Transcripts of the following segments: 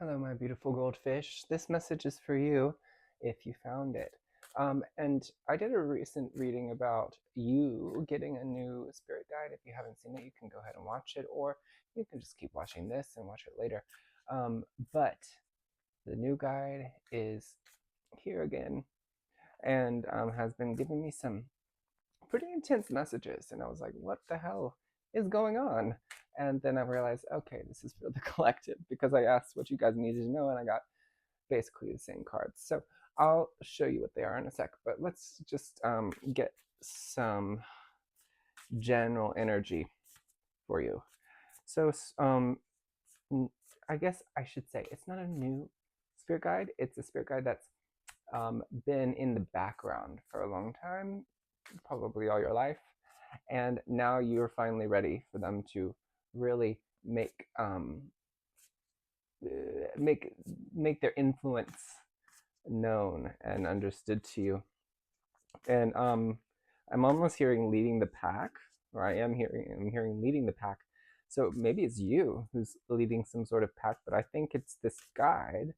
Hello, my beautiful goldfish. This message is for you if you found it. And I did a recent reading about you getting a new spirit guide. If you haven't seen it, you can go ahead and watch it, or you can just keep watching this and watch it later. But the new guide is here again and has been giving me some pretty intense messages. And I was like, what the hell is going on? And then I realized, okay, this is for the collective because I asked what you guys needed to know and I got basically the same cards. So I'll show you what they are in a sec, but let's just get some general energy for you. So I guess I should say it's not a new spirit guide. It's a spirit guide that's been in the background for a long time, probably all your life, and now you're finally ready for them to really make make their influence known and understood to you. And I'm almost hearing leading the pack, or I'm hearing leading the pack. So maybe it's you who's leading some sort of pack, but I think it's this guide.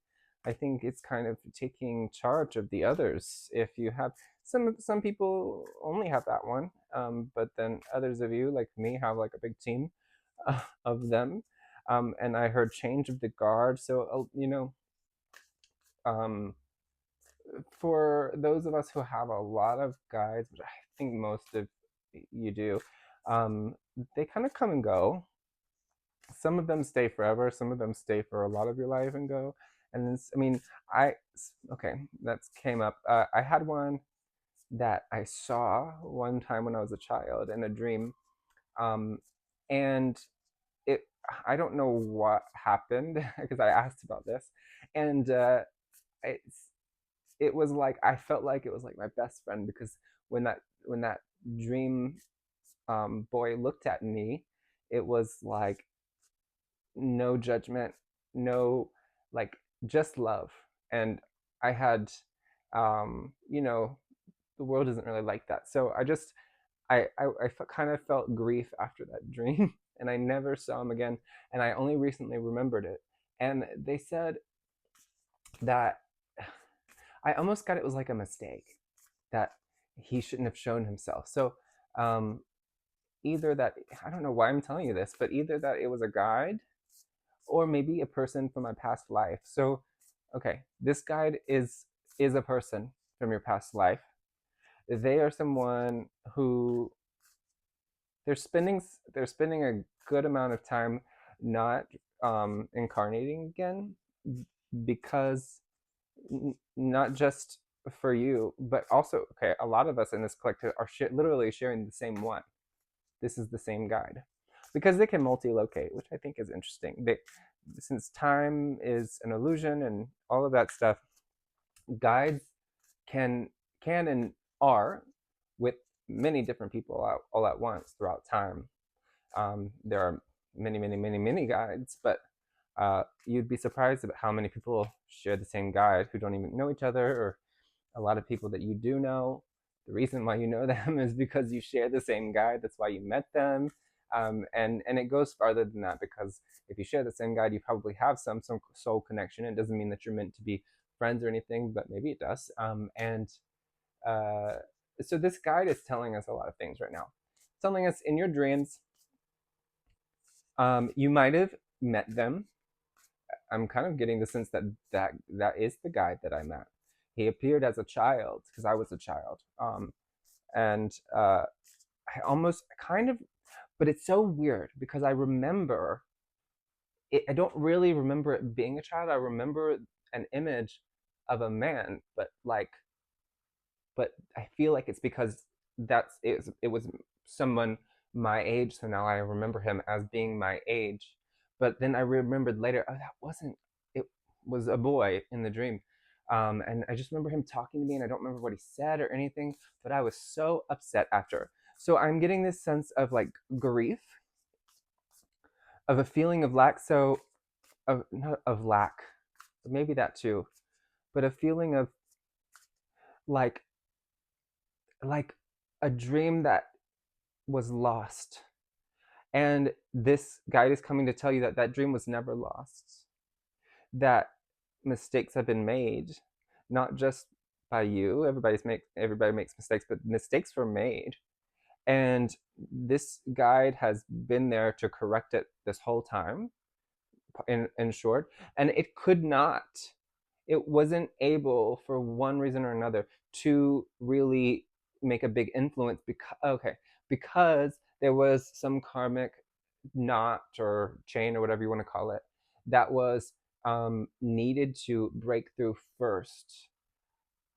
I think it's kind of taking charge of the others. If you have some people only have that one, but then others of you, like me, have like a big team of them. And I heard change of the guard. So um, for those of us who have a lot of guides, which I think most of you do, um, they kind of come and go. Some of them stay forever. Some of them stay for a lot of your life and go. And then, I mean, I okay, that came up. I had one that I saw one time when I was a child in a dream, um, and it. I don't know what happened because I asked about this, and it's it was like I felt like it was like my best friend because when that dream boy looked at me, it was like no judgment, no like just love, and I had the world isn't really like that, so I kind of felt grief after that dream, and I never saw him again, and I only recently remembered it, and they said that I almost got it was like a mistake that he shouldn't have shown himself. So um, either that I don't know why I'm telling you this, but either that it was a guide or maybe a person from my past life. So okay, this guide is a person from your past life. They are someone who they're spending a good amount of time not incarnating again because not just for you, but also okay. A lot of us in this collective are literally sharing the same one. This is the same guide because they can multi-locate, which I think is interesting. Since time is an illusion and all of that stuff, guides can and are with many different people all at once throughout time. There are many guides, but you'd be surprised about how many people share the same guide who don't even know each other, or a lot of people that you do know. The reason why you know them is because you share the same guide. That's why you met them, and it goes farther than that because if you share the same guide, you probably have some soul connection. It doesn't mean that you're meant to be friends or anything, but maybe it does. And uh, so this guide is telling us a lot of things right now. It's telling us in your dreams, you might have met them. I'm kind of getting the sense that that is the guide that I met. He appeared as a child because I was a child, and I almost kind of, but it's so weird because I remember it. I don't really remember it being a child. I remember an image of a man, but I feel like it's because it was someone my age, so now I remember him as being my age. But then I remembered later, oh, that wasn't. It was a boy in the dream, and I just remember him talking to me, and I don't remember what he said or anything. But I was so upset after. So I'm getting this sense of like grief, of a feeling of lack. So of not of lack, maybe that too, but a feeling of like like a dream that was lost. And this guide is coming to tell you that that dream was never lost. that mistakes have been made, not just by you. Everybody makes mistakes, but mistakes were made, and this guide has been there to correct it this whole time. In short, and it wasn't able for one reason or another to really make a big influence because there was some karmic knot or chain or whatever you want to call it that was needed to break through first.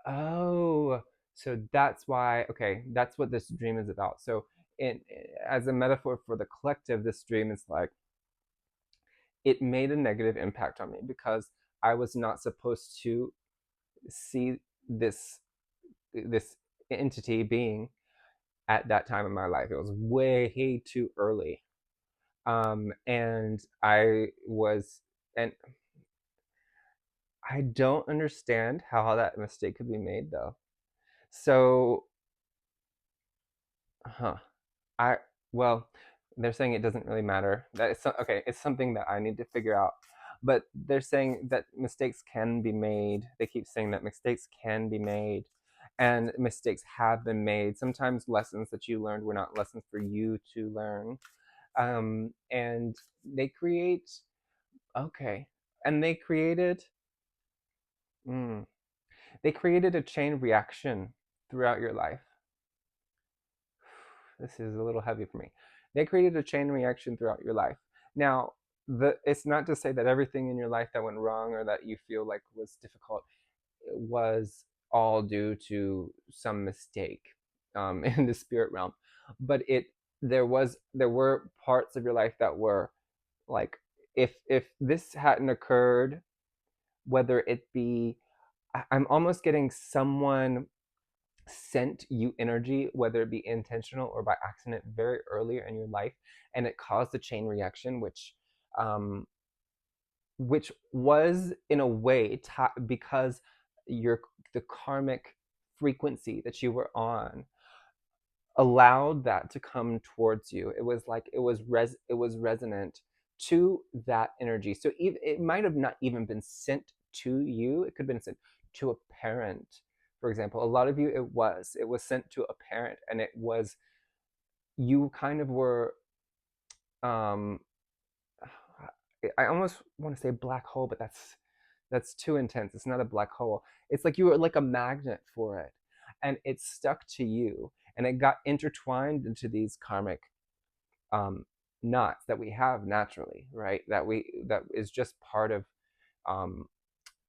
Oh, so that's why. Okay, that's what this dream is about. So, in as a metaphor for the collective, this dream is like it made a negative impact on me because I was not supposed to see this this entity being at that time in my life. It was way too early. And and I don't understand how that mistake could be made though. So, huh. I well, they're saying it doesn't really matter. Okay. It's something that I need to figure out. But they're saying that mistakes can be made. They keep saying that mistakes can be made, and mistakes have been made. Sometimes lessons that you learned were not lessons for you to learn. And they create okay, and mm, they created a chain reaction throughout your life. This is a little heavy for me. They created a chain reaction throughout your life. Now, it's not to say that everything in your life that went wrong or that you feel like was difficult was all due to some mistake in the spirit realm, but there were parts of your life that were like, if this hadn't occurred, whether it be I'm almost getting someone sent you energy, whether it be intentional or by accident, very earlier in your life, and it caused a chain reaction, um, which was in a way because your the karmic frequency that you were on allowed that to come towards you. It was like it was resonant to that energy. So it might have not even been sent to you. It could have been sent to a parent, for example. A lot of you, it was sent to a parent, and it was you kind of were. Um, I almost want to say black hole, but that's too intense. It's not a black hole. It's like you were like a magnet for it, and it stuck to you, and it got intertwined into these karmic um, knots that we have naturally, right? That is just part of um,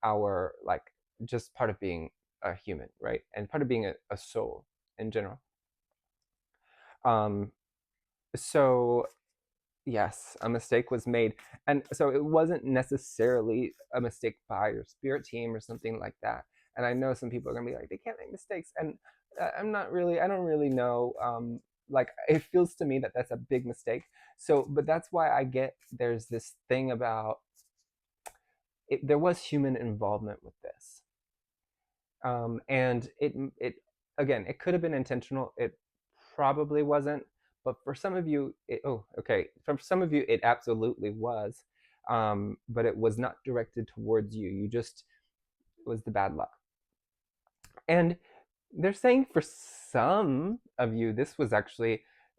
our like just part of being a human, right? And part of being a soul in general. Um, so yes, a mistake was made. And so it wasn't necessarily a mistake by your spirit team or something like that. And I know some people are going to be like, they can't make mistakes. And I don't really know. Like, it feels to me that that's a big mistake. So, but that's why there's this thing about there was human involvement with this. And again, it could have been intentional. It probably wasn't, but for some of you, for some of you, it absolutely was. But it was not directed towards you. It was the bad luck. And they're saying for some of you,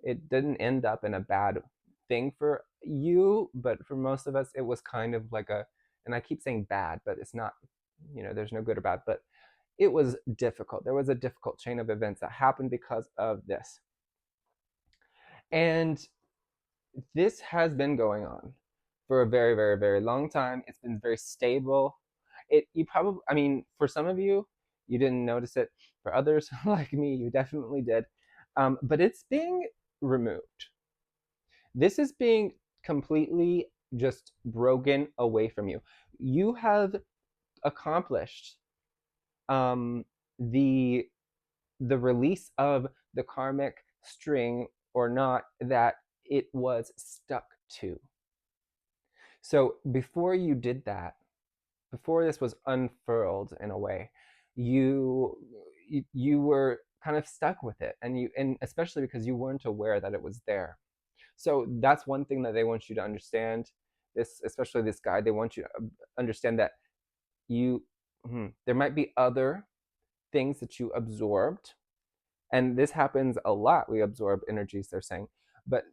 it didn't end up in a bad thing for you, but for most of us, it was kind of like and I keep saying bad, but it's not, there's no good or bad, but it was difficult. There was a difficult chain of events that happened because of this. And this has been going on for a very, very, very long time. It's been very stable. I mean, for some of you, you didn't notice it. For others, like me, you definitely did. But it's being removed. This is being completely just broken away from you. You have accomplished um, the the release of the karmic string or not that it was stuck to. So before you did that, before this was unfurled in a way, you were kind of stuck with it, and especially because you weren't aware that it was there. So that's one thing that they want you to understand. this, especially this guy, they want you to understand that you there might be other things that you absorbed, and this happens a lot. We absorb energies, they're saying, but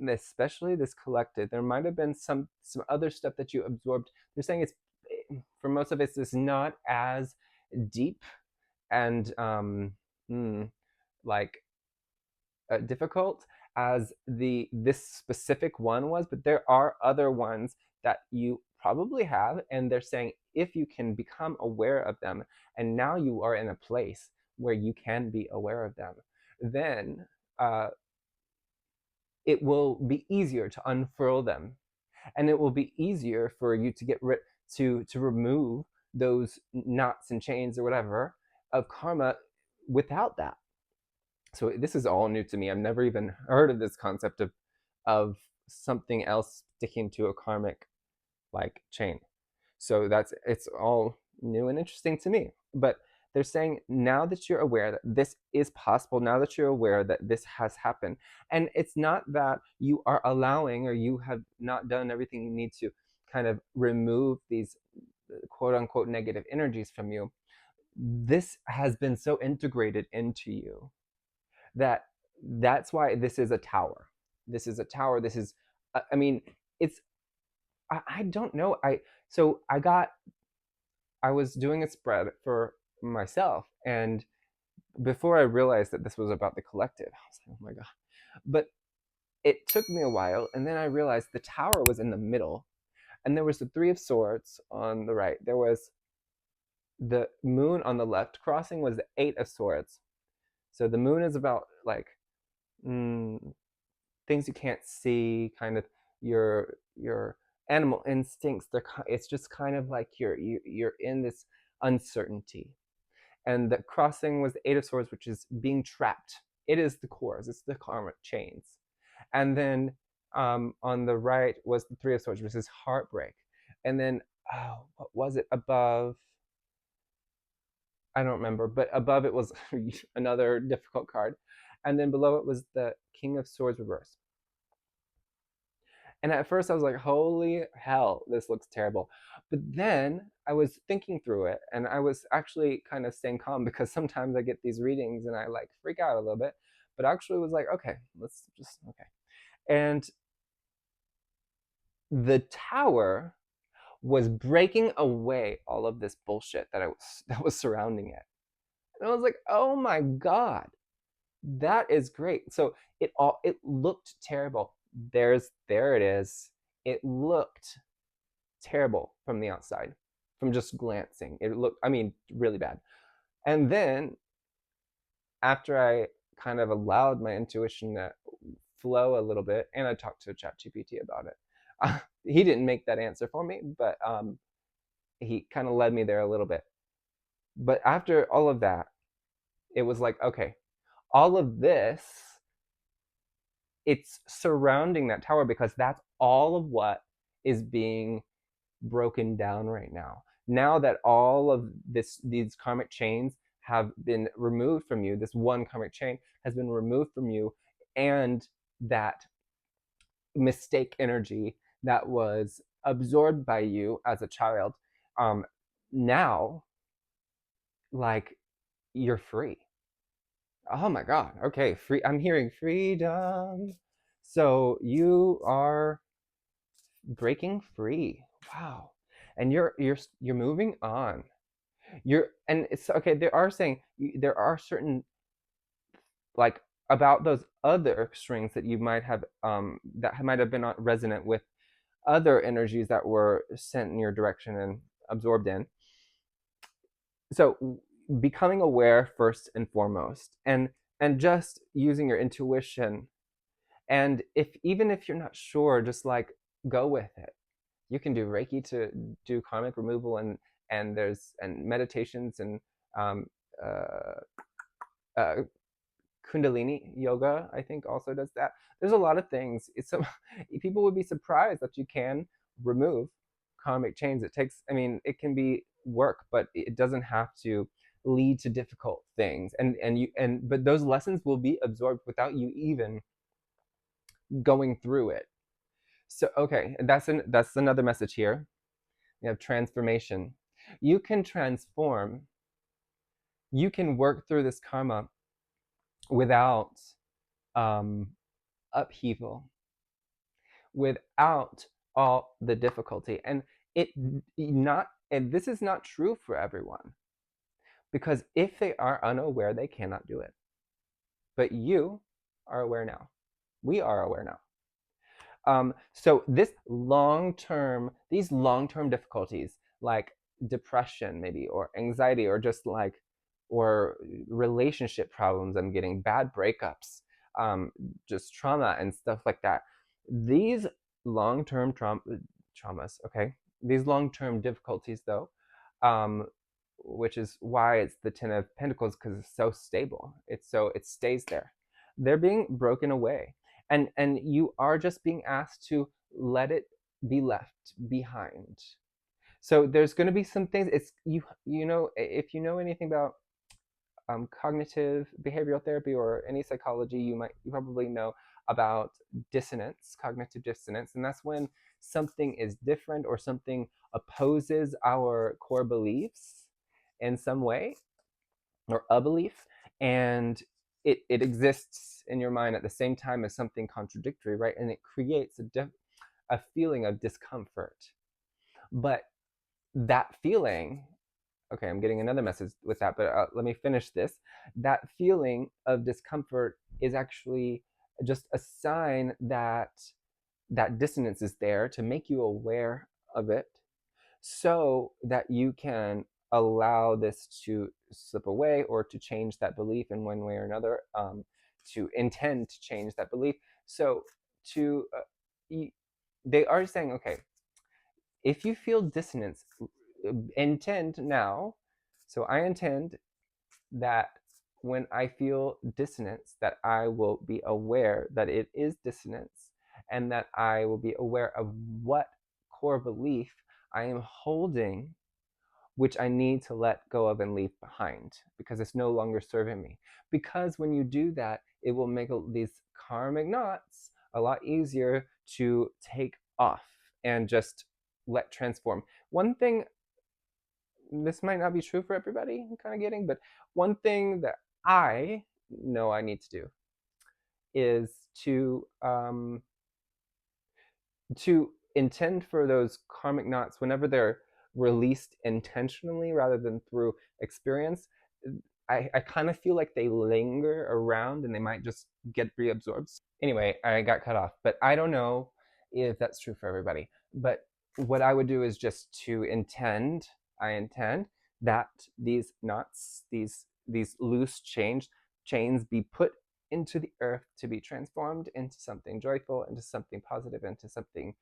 especially this collective, there might have been some other stuff that you absorbed. They're saying it's, for most of us, it's not as deep and like difficult as this specific one was, but there are other ones that you probably have, and they're saying if you can become aware of them, and now you are in a place where you can be aware of them, then it will be easier to unfurl them, and it will be easier for you to get rid to remove those knots and chains or whatever of karma without that. So this is all new to me. I've never even heard of this concept of something else sticking to a karmic like chain. So it's all new and interesting to me. But they're saying now that you're aware that this is possible, now that you're aware that this has happened, and it's not that you are allowing or you have not done everything you need to kind of remove these quote unquote negative energies from you. This has been so integrated into you that that's why this is a tower. This is a tower. This is, I mean, it's, I don't know. I was doing a spread for myself, and before I realized that this was about the collective, I was like, oh my God. But it took me a while, and then I realized the tower was in the middle, and there was the Three of Swords on the right. There was the moon on the left. Crossing was the Eight of Swords. So the moon is about like mm, things you can't see, kind of your animal instincts. It's just kind of like you're in this uncertainty. And the crossing was the Eight of Swords, which is being trapped. It is the cores. It's the karmic chains. And then on the right was the Three of Swords, which is heartbreak. And then what was it above? I don't remember, but above it was another difficult card. And then below it was the King of Swords reverse. And at first I was like, holy hell, this looks terrible. But then I was thinking through it, and I was actually kind of staying calm, because sometimes I get these readings and I like freak out a little bit. But actually was like, okay, let's just, okay. And the tower was breaking away all of this bullshit that was surrounding it. And I was like, oh my God, that is great. So it looked terrible. There it is. It looked terrible from the outside, from just glancing. It looked, I mean, really bad. And then after I kind of allowed my intuition to flow a little bit, and I talked to ChatGPT about it. He didn't make that answer for me, but he kind of led me there a little bit. But after all of that, it was like, okay, all of this, it's surrounding that tower, because that's all of what is being broken down right now. Now that all of these karmic chains have been removed from you, this one karmic chain has been removed from you, and that mistake energy that was absorbed by you as a child, now, like, you're free. Oh my God. Okay, free. I'm hearing freedom. So you are breaking free. Wow. And you're moving on. And it's okay. They are saying there are certain, like, about those other strings that you might have that might have been resonant with other energies that were sent in your direction and absorbed in. So becoming aware first and foremost, and just using your intuition. And even if you're not sure, just like go with it. You can do Reiki to do karmic removal, and there's and meditations, and um, uh, uh, Kundalini yoga, I think, also does that. There's a lot of things. It's some people would be surprised that you can remove karmic chains. It takes, I mean, it can be work, but it doesn't have to lead to difficult things. But those lessons will be absorbed without you even going through it. So okay, that's another message here. We have transformation. You can transform. You can work through this karma without um, upheaval, without all the difficulty, and it not. And this is not true for everyone, because if they are unaware, they cannot do it. But you are aware now. We are aware now. So these long-term difficulties, like depression, maybe, or anxiety, or just like, or relationship problems. I'm getting bad breakups, just trauma and stuff like that. These long-term traumas, okay. These long-term difficulties, though, um, which is why it's the Ten of Pentacles, because it's so stable. It stays there. They're being broken away, and you are just being asked to let it be left behind. So there's going to be some things. It's you know, if you know anything about cognitive behavioral therapy or any psychology, you probably know about dissonance, cognitive dissonance, and that's when something is different or something opposes our core beliefs in some way, or a belief, and it exists in your mind at the same time as something contradictory, right? And it creates a feeling of discomfort. But that feeling, okay, I'm getting another message with that, but let me finish this. That feeling of discomfort is actually just a sign that that dissonance is there to make you aware of it, so that you can allow this to slip away, or to change that belief in one way or another, to intend to change that belief. So to they are saying, okay, if you feel dissonance, intend now. So I intend that when I feel dissonance, that I will be aware that it is dissonance, and that I will be aware of what core belief I am holding, which I need to let go of and leave behind, because it's no longer serving me. Because when you do that, it will make these karmic knots a lot easier to take off and just let transform. One thing, this might not be true for everybody, I'm kind of getting, but one thing that I know I need to do is to intend for those karmic knots whenever they're released intentionally rather than through experience. I kind of feel like they linger around and they might just get reabsorbed. Anyway, I got cut off, but I don't know if that's true for everybody. But what I would do is just to I intend that these knots, these loose chains be put into the earth to be transformed into something joyful, into something positive, into something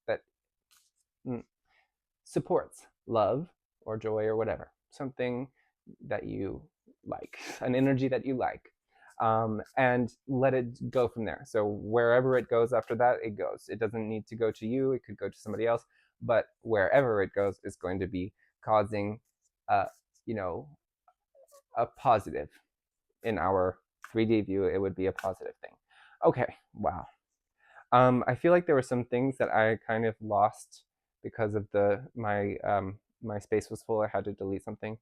that supports love or joy or whatever, something that you like, an energy that you like, and let it go from there. So wherever it goes after that, it goes. It doesn't need to go to you. It could go to somebody else, but wherever it goes is going to be causing, uh, you know, a positive. In our 3D view, it would be a positive thing. Okay, wow. I feel like there were some things that I kind of lost because of my space was full. I had to delete something.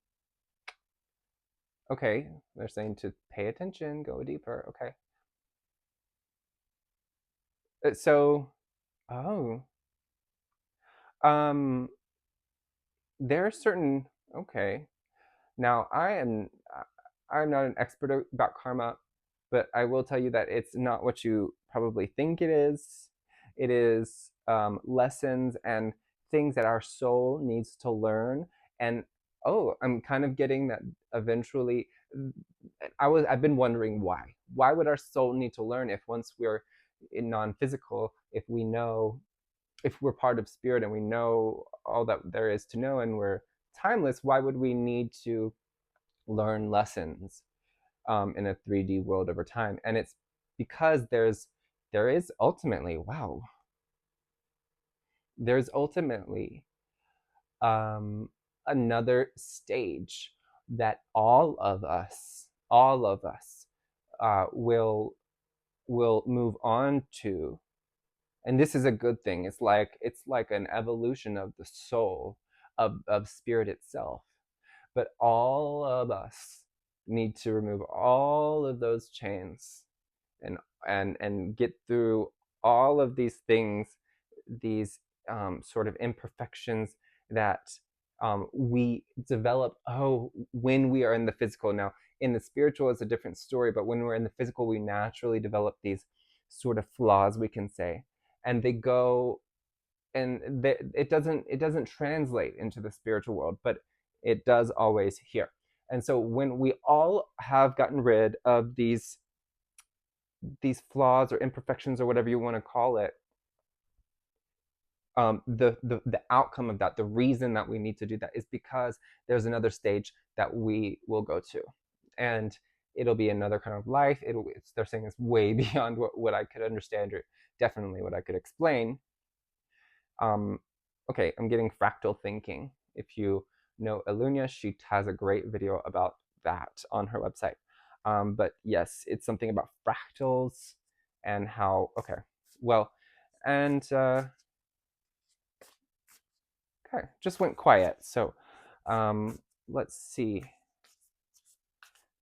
Okay, they're saying to pay attention, go deeper. Okay. So, oh, um, there are certain. Okay. Now, I'm not an expert about karma, but I will tell you that it's not what you probably think it is. It is lessons and things that our soul needs to learn. And oh, I'm kind of getting that eventually. I've been wondering why. Why would our soul need to learn if once we're in non-physical, if we're part of spirit and we know all that there is to know and we're timeless, why would we need to learn lessons in a 3D world over time? And it's because there is ultimately, wow, there's ultimately um, another stage that all of us will move on to, And this is a good thing. It's like an evolution of the soul, of spirit itself. But all of us need to remove all of those chains, and and get through all of these things, these sort of imperfections that we develop, when we are in the physical. Now in the spiritual is a different story, but when we're in the physical, we naturally develop these sort of flaws, we can say, and they go, and it doesn't translate into the spiritual world, but it does always here. And so when we all have gotten rid of these flaws or imperfections or whatever you want to call it, the outcome of that, the reason that we need to do that, is because there's another stage that we will go to, and it'll be another kind of life. They're saying it's way beyond what I could understand, or definitely what I could explain. um, okay, I'm getting fractal thinking. If you know Alunia, she has a great video about that on her website. But yes, it's something about fractals and how, okay, well, and okay, just went quiet. So let's see.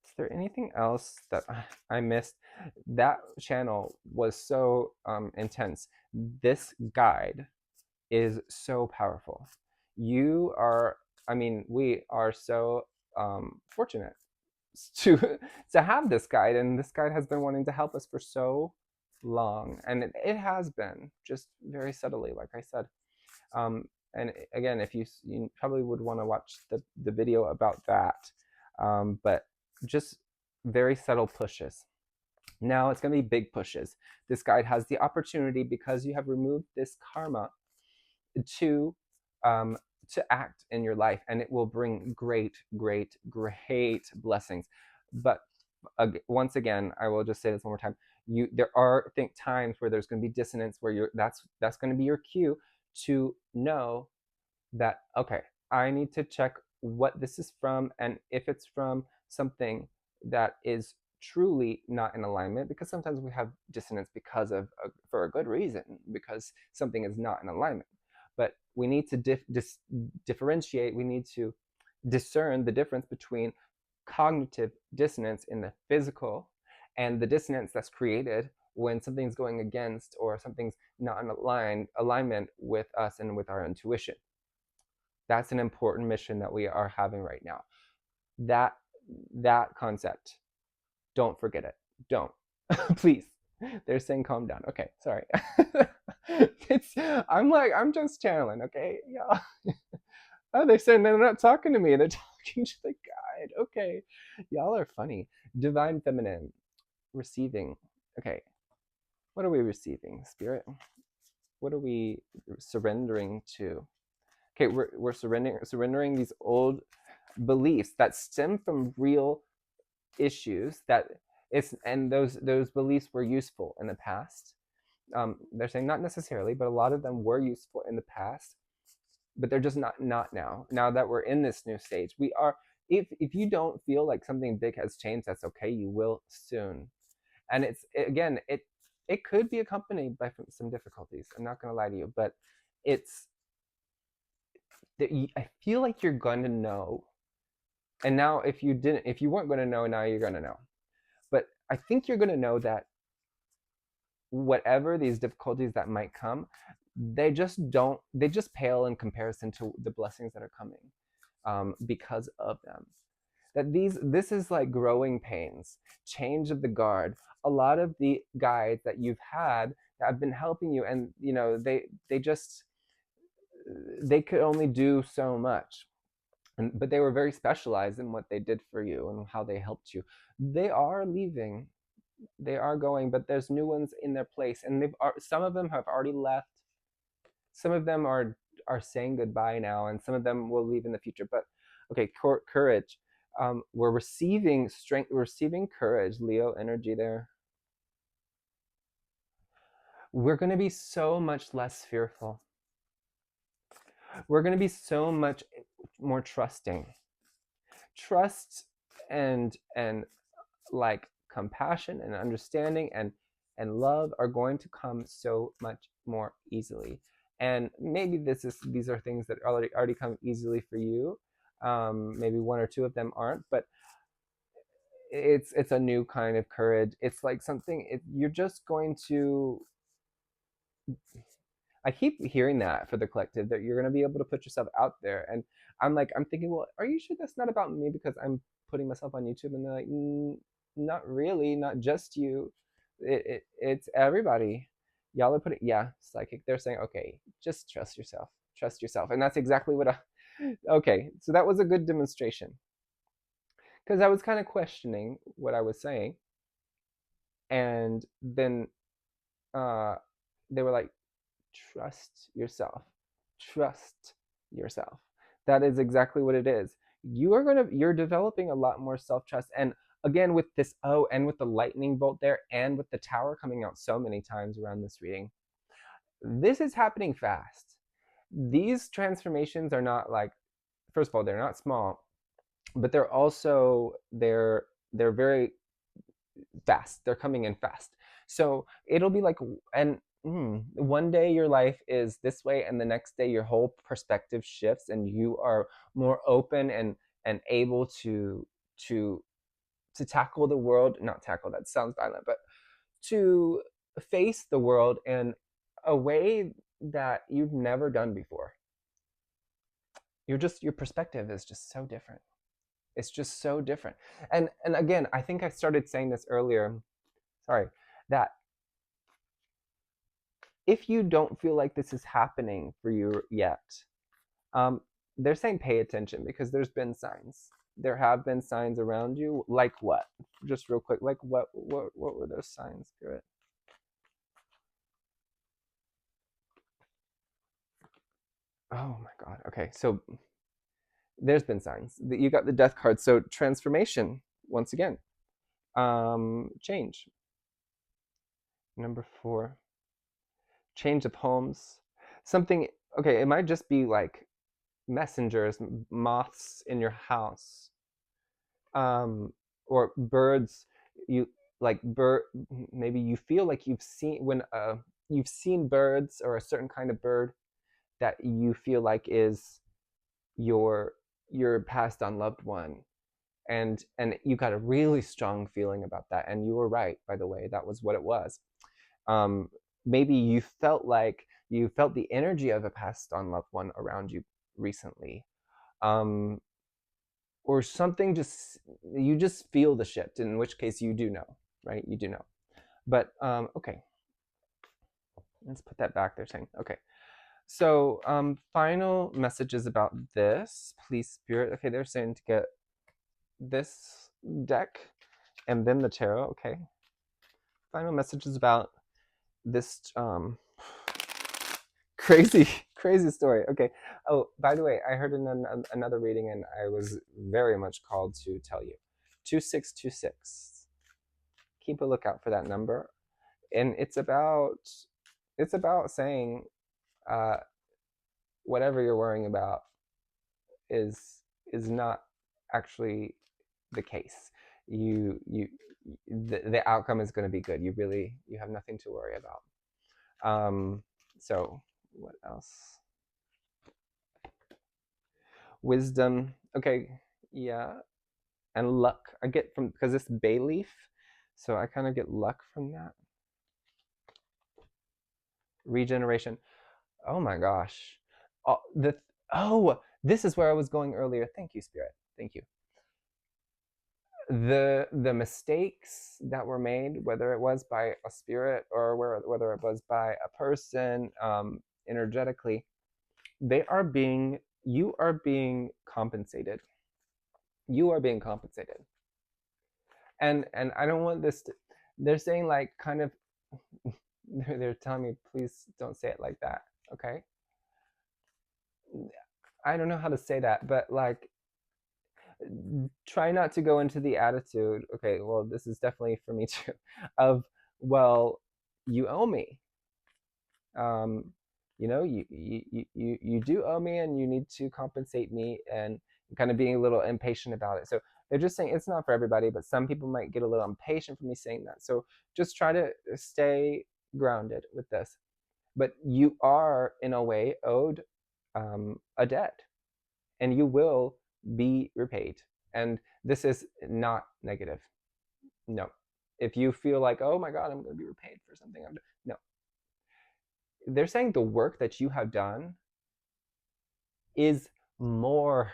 Is there anything else that I missed? That channel was so intense. This guide is so powerful. You are, I mean, we are so fortunate to to have this guide, and this guide has been wanting to help us for so long, and it has been just very subtly, like I said. And again, if you probably would want to watch the video about that, but just very subtle pushes. Now it's going to be big pushes. This guide has the opportunity, because you have removed this karma, to um, to act in your life, and it will bring great, great, great blessings. But once again, I will just say this one more time. There are times where there's going to be dissonance, where that's going to be your cue to know that, okay, I need to check what this is from, and if it's from something that is truly not in alignment, because sometimes we have dissonance because of for a good reason, because something is not in alignment. But we need to differentiate. We need to discern the difference between cognitive dissonance in the physical, and the dissonance that's created when something's going against, or something's not in alignment with us and with our intuition. That's an important mission that we are having right now. That concept, don't forget it. Don't. Please. They're saying calm down. Okay, sorry. I'm just channeling, okay? Yeah. Oh, they're saying they're not talking to me. They're talking to the guide. Okay. Y'all are funny. Divine feminine. Receiving. Okay. What are we receiving, spirit? What are we surrendering to? Okay, we're surrendering these old beliefs that stem from real issues, that it's, and those beliefs were useful in the past. They're saying not necessarily, but a lot of them were useful in the past, but they're just not now. Now that we're in this new stage, we are. If you don't feel like something big has changed, that's okay. You will soon, and it could be accompanied by some difficulties. I'm not going to lie to you, but it's that I feel like you're going to know. And now, if you weren't going to know, now you're going to know. But I think you're going to know that whatever these difficulties that might come, they just pale in comparison to the blessings that are coming, because of them. That this is like growing pains, change of the guard. A lot of the guides that you've had that have been helping you, and they could only do so much, but they were very specialized in what they did for you and how they helped you. They are leaving, they are going, but there's new ones in their place, and some of them have already left. Some of them are saying goodbye now, and some of them will leave in the future. But okay, courage. We're receiving strength, we're receiving courage, Leo energy there. We're going to be so much less fearful. We're going to be so much more trusting. Trust and like compassion and understanding and love are going to come so much more easily. And maybe these are things that already come easily for you. Maybe one or two of them aren't, but it's a new kind of courage. It's like something you're just going to. I keep hearing that for the collective, that you're going to be able to put yourself out there, and I'm thinking, well, are you sure that's not about me because I'm putting myself on YouTube? And they're like, not really, not just you. It's everybody. Y'all are putting, yeah, psychic. They're saying, okay, just trust yourself, and that's exactly what I. Okay, so that was a good demonstration because I was kind of questioning what I was saying, and then uh, they were like, trust yourself. Trust yourself. That is exactly what it is. You're developing a lot more self-trust. And again, with this and with the lightning bolt there, and with the tower coming out so many times around this reading, this is happening fast. These transformations are not like, first of all, they're not small, but they're very fast. They're coming in fast. So it'll be like, and one day your life is this way, and the next day your whole perspective shifts, and you are more open and able to to tackle the world. Not tackle, that sounds violent, but to face the world in a way that you've never done before. Your perspective is just so different. It's just so different. And again, I think I started saying this earlier. Sorry, that if you don't feel like this is happening for you yet, um, they're saying pay attention, because there's been signs. There have been signs around you. Like what? Just real quick. Like what were those signs, Spirit? Oh my God. Okay, so there's been signs. You got the death card. So transformation once again. Change. Number 4. Change of homes. Something. Okay, it might just be like messengers, moths in your house, or birds. You like bird. Maybe you feel like you've seen birds, or a certain kind of bird that you feel like is your your passed on loved one, and you got a really strong feeling about that. And you were right, by the way. That was what it was. Um, Maybe you felt the energy of a passed on loved one around you recently, um, or something. Just you just feel the shift, in which case you do know, right? You do know. But okay, let's put that back there. Saying okay. So final messages about this, please, Spirit. Okay, they're saying to get this deck and then the tarot. Okay. Final messages about this crazy crazy story. Okay. Oh, by the way, I heard in another reading, and I was very much called to tell you, 2626. Keep a lookout for that number. And it's about saying, uh, whatever you're worrying about is not actually the case. The outcome is going to be good. You have nothing to worry about. So what else? Wisdom. Okay, yeah. And luck. I get from, because it's bay leaf, so I kind of get luck from that. Regeneration. Oh my gosh. This is where I was going earlier. Thank you, Spirit. Thank you. The mistakes that were made, whether it was by a spirit or whether it was by a person, energetically, you are being compensated. You are being compensated. And I don't want this to, they're saying, like, kind of, they're telling me, please don't say it like that, okay? I don't know how to say that, but like, try not to go into the attitude, okay, well, this is definitely for me too, of, well, you owe me. um you do owe me, and you need to compensate me, and kind of being a little impatient about it. So they're just saying it's not for everybody, but some people might get a little impatient for me saying that. So just try to stay grounded with this. but you are in a way owed a debt, and you will be repaid. And this is not negative. No. If you feel like, oh my God, I'm going to be repaid for something I've done, no. They're saying the work that you have done is more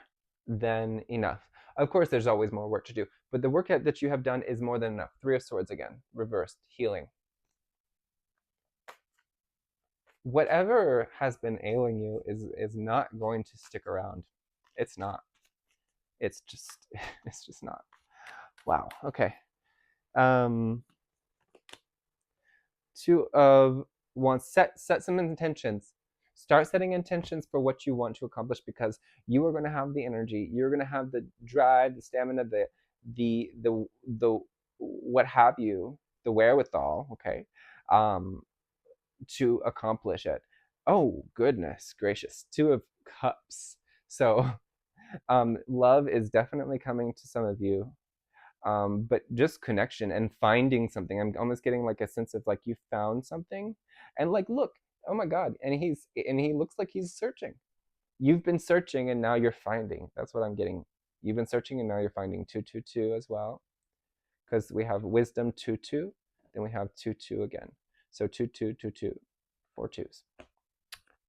than enough. Of course, there's always more work to do, but the work that you have done is more than enough. Three of Swords again, reversed, healing. Whatever has been ailing you is not going to stick around. It's not. It's just it's just not. Wow. Okay. Um, Two of Wands. Set some intentions. Start setting intentions for what you want to accomplish, because you are going to have the energy. You're going to have the drive, the stamina, the what have you, the wherewithal. Okay, um, to accomplish it. Oh goodness gracious! Two of Cups. So love is definitely coming to some of you, but just connection and finding something. I'm almost getting like a sense of like you found something, and like look, oh my God, and he looks like he's searching. You've been searching and now you're finding. That's what I'm getting. You've been searching and now you're finding 222 as well, because we have wisdom 22, then we have 22 again. So 2222, four twos.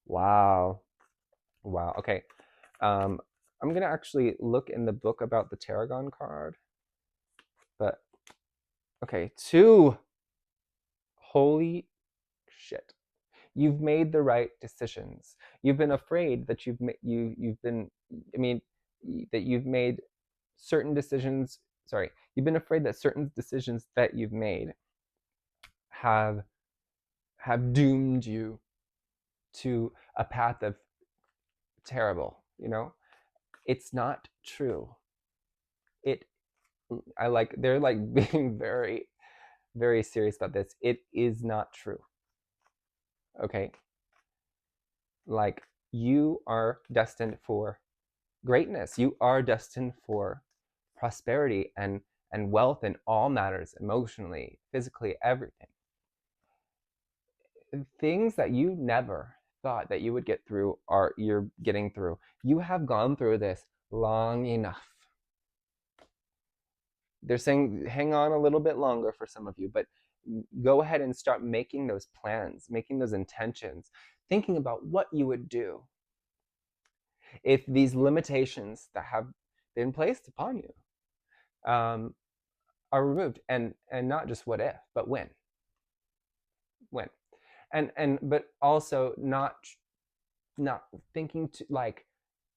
Wow, wow. Okay, um, I'm gonna actually look in the book about the Tarragon card, but okay, two. Holy shit. You've made the right decisions. You've been afraid that you've been, I mean, that you've made certain decisions. Sorry, you've been afraid that certain decisions that you've made have doomed you to a path of terrible. It's not true. It I like they're like being very very serious about this. It is not true. Okay? Like, you are destined for greatness. You are destined for prosperity and wealth in all matters, emotionally, physically, everything. Things that you never thought that you would get through are you're getting through. You have gone through this long enough. They're saying hang on a little bit longer for some of you, but go ahead and start making those plans, making those intentions, thinking about what you would do if these limitations that have been placed upon you um, are removed, and not just what if, but when, and but also not thinking to like,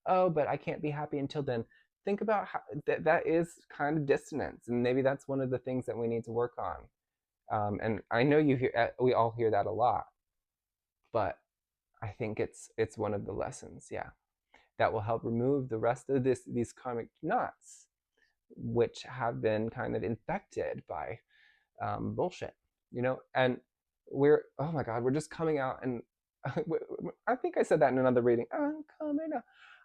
oh, but I can't be happy until then. Think about how that is kind of dissonance, and maybe that's one of the things that we need to work on. And I know we all hear that a lot, but I think it's one of the lessons, yeah, that will help remove the rest of these karmic knots, which have been kind of infected by bullshit, And we're, oh my God, we're just coming out, and I think I said that in another reading. I'm coming out.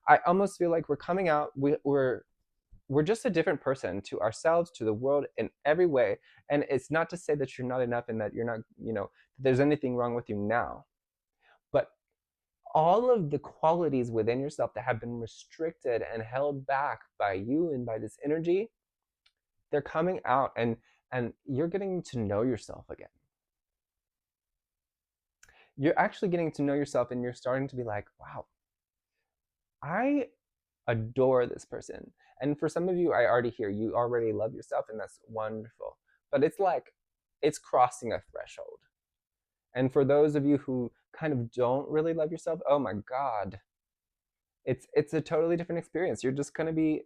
I almost feel like we're coming out. We're just a different person to ourselves, to the world, in every way. And it's not to say that you're not enough and that you're not, that there's anything wrong with you now, but all of the qualities within yourself that have been restricted and held back by you and by this energy, they're coming out, and you're getting to know yourself again. You're actually getting to know yourself, and you're starting to be like, wow, I adore this person. And for some of you, I already hear you already love yourself, and that's wonderful. But it's like it's crossing a threshold. And for those of you who kind of don't really love yourself, oh my God, it's a totally different experience. You're just gonna be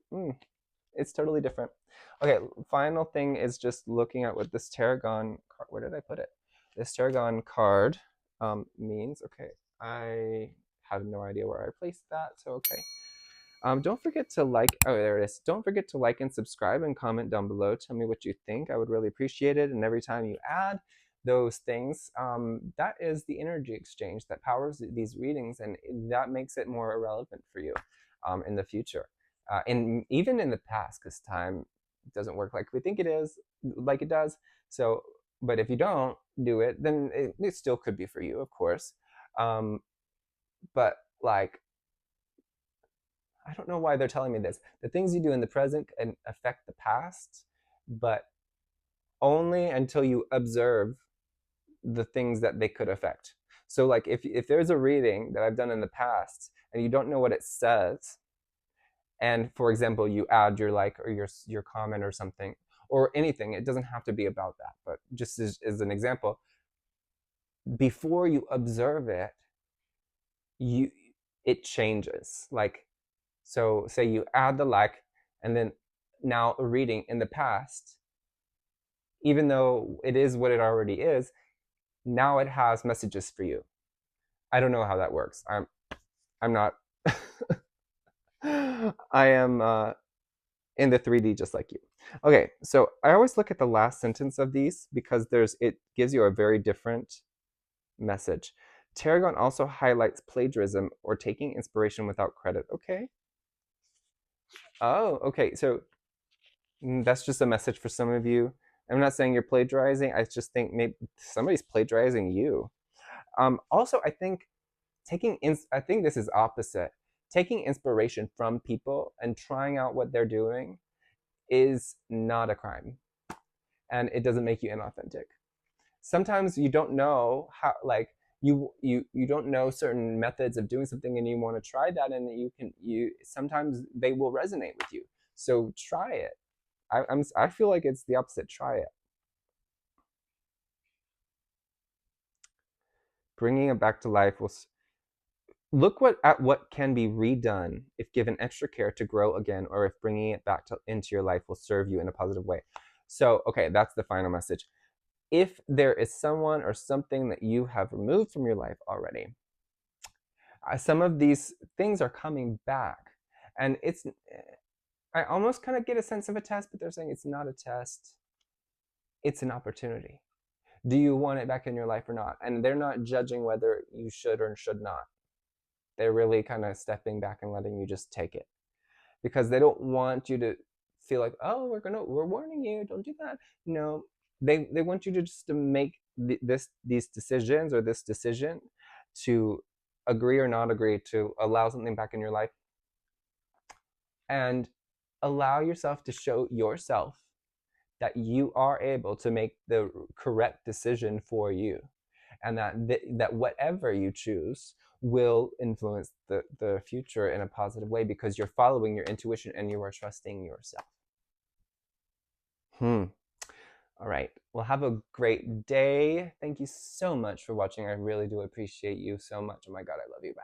it's totally different. Okay, final thing is just looking at what this Tarragon card, where did I put it? This Tarragon card means. Okay, I have no idea where I placed that, so okay. Don't forget to like, oh, there it is. Don't forget to like and subscribe and comment down below. Tell me what you think. I would really appreciate it. And every time you add those things, that is the energy exchange that powers these readings, and that makes it more relevant for you in the future. And even in the past, because time doesn't work like we think it is, like it does. So, but if you don't do it, then it still could be for you, of course. Um, but like, I don't know why they're telling me this. The things you do in the present can affect the past, but only until you observe the things that they could affect. So like if there's a reading that I've done in the past and you don't know what it says, and for example you add your like or your comment or something or anything, it doesn't have to be about that, but just as an example, before you observe it, you it changes. Like, so say you add the like, and then now a reading in the past, even though it is what it already is, now it has messages for you. I don't know how that works. I'm not I am in the 3D just like you. Okay, so I always look at the last sentence of these because it gives you a very different message. Tarragon also highlights plagiarism or taking inspiration without credit. Okay. Oh, okay. So that's just a message for some of you. I'm not saying you're plagiarizing. I just think maybe somebody's plagiarizing you. Also, I think I think this is opposite. Taking inspiration from people and trying out what they're doing is not a crime, and it doesn't make you inauthentic. Sometimes you don't know how, like, you don't know certain methods of doing something and you want to try that, and you sometimes they will resonate with you. So try it. I feel like it's the opposite. Try it. Bringing it back to life will look at what can be redone if given extra care to grow again, or if bringing it into your life will serve you in a positive way. So, okay, that's the final message. If there is someone or something that you have removed from your life already, some of these things are coming back. And I almost kind of get a sense of a test, but they're saying it's not a test, it's an opportunity. Do you want it back in your life or not? And they're not judging whether you should or should not. They're really kind of stepping back and letting you just take it, because they don't want you to feel like, oh, we're warning you, don't do that. No, they want you to just to make these decisions, or this decision to agree or not agree to allow something back in your life, and allow yourself to show yourself that you are able to make the correct decision for you, and that whatever you choose will influence the future in a positive way, because you're following your intuition and you are trusting yourself. All right. Well, have a great day. Thank you so much for watching. I really do appreciate you so much. Oh my God, I love you. Bye.